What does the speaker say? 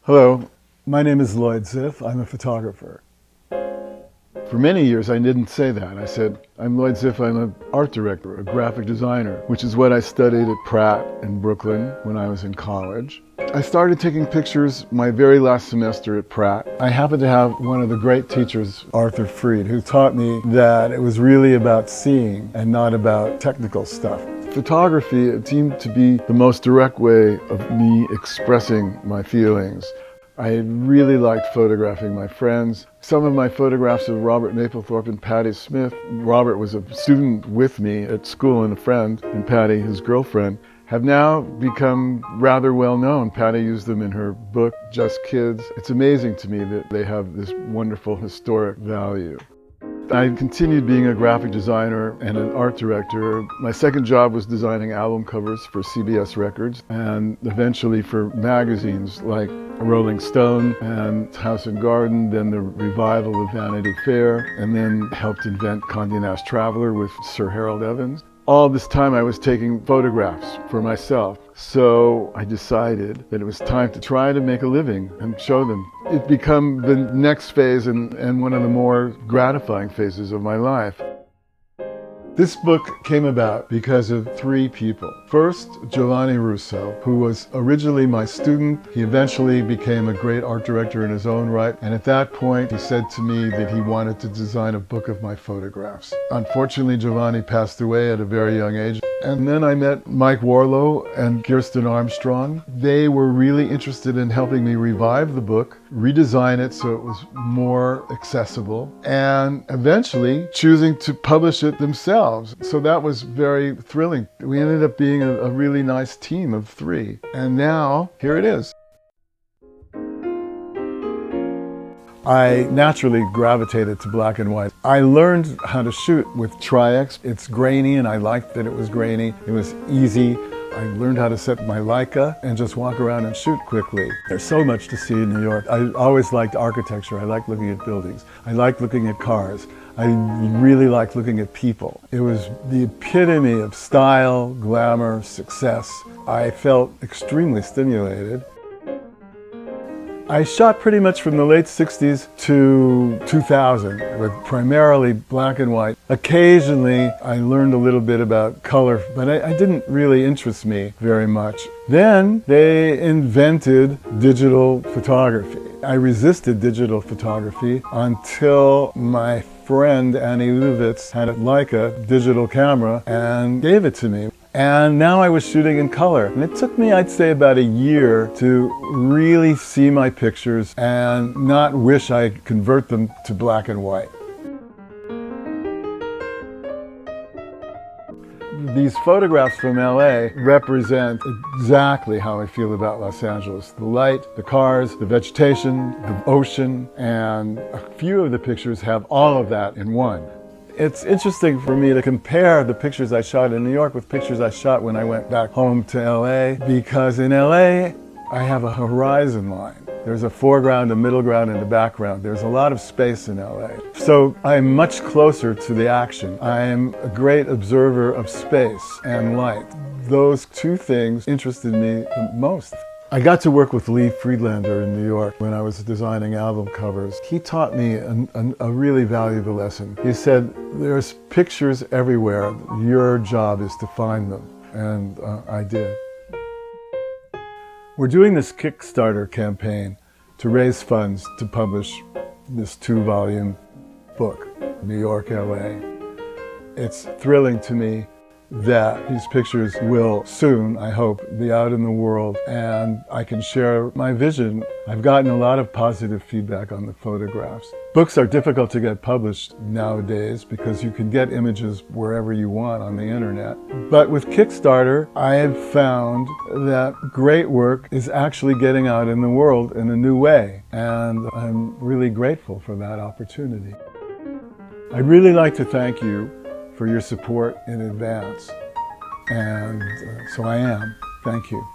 Hello, my name is Lloyd Ziff. I'm a photographer. For many years, I didn't say that. I said, I'm Lloyd Ziff, I'm an art director, a graphic designer, which is what I studied at Pratt in Brooklyn when I was in college. I started taking pictures my very last semester at Pratt. I happened to have one of the great teachers, Arthur Freed, who taught me that it was really about seeing and not about technical stuff. Photography seemed to be the most direct way of me expressing my feelings. I really liked photographing my friends. Some of my photographs of Robert Mapplethorpe and Patti Smith, Robert was a student with me at school and a friend, and Patti, his girlfriend, have now become rather well known. Patti used them in her book, Just Kids. It's amazing to me that they have this wonderful historic value. I continued being a graphic designer and an art director. My second job was designing album covers for CBS Records and eventually for magazines like Rolling Stone and House and Garden, then the revival of Vanity Fair, and then helped invent Condé Nast Traveler with Sir Harold Evans. All this time I was taking photographs for myself, so I decided that it was time to try to make a living and show them. It became the next phase and one of the more gratifying phases of my life. This book came about because of three people. First, Giovanni Russo, who was originally my student. He eventually became a great art director in his own right, and at that point he said to me that he wanted to design a book of my photographs. Unfortunately, Giovanni passed away at a very young age. And then I met Mike Warlow and Kirsten Armstrong. They were really interested in helping me revive the book, redesign it so it was more accessible, and eventually choosing to publish it themselves. So that was very thrilling. We ended up being a really nice team of three. And now, here it is. I naturally gravitated to black and white. I learned how to shoot with Tri-X. It's grainy and I liked that it was grainy. It was easy. I learned how to set my Leica and just walk around and shoot quickly. There's so much to see in New York. I always liked architecture. I liked looking at buildings. I liked looking at cars. I really liked looking at people. It was the epitome of style, glamour, success. I felt extremely stimulated. I shot pretty much from the late 60s to 2000 with primarily black and white. Occasionally I learned a little bit about color, but it didn't really interest me very much. Then they invented digital photography. I resisted digital photography until my friend Annie Lubitz had a Leica digital camera and gave it to me. And now I was shooting in color. And it took me, I'd say, about a year to really see my pictures and not wish I'd convert them to black and white. These photographs from LA represent exactly how I feel about Los Angeles. The light, the cars, the vegetation, the ocean, and a few of the pictures have all of that in one. It's interesting for me to compare the pictures I shot in New York with pictures I shot when I went back home to LA, because in LA, I have a horizon line. There's a foreground, a middle ground, and a background. There's a lot of space in LA. So I'm much closer to the action. I'm a great observer of space and light. Those two things interested me the most. I got to work with Lee Friedlander in New York when I was designing album covers. He taught me a really valuable lesson. He said, there's pictures everywhere. Your job is to find them. And I did. We're doing this Kickstarter campaign to raise funds to publish this 2-volume book, New York, LA. It's thrilling to me that these pictures will soon, I hope, be out in the world and I can share my vision. I've gotten a lot of positive feedback on the photographs. Books are difficult to get published nowadays because you can get images wherever you want on the internet. But with Kickstarter, I have found that great work is actually getting out in the world in a new way, and I'm really grateful for that opportunity. I'd really like to thank you for your support in advance. And so I am. Thank you.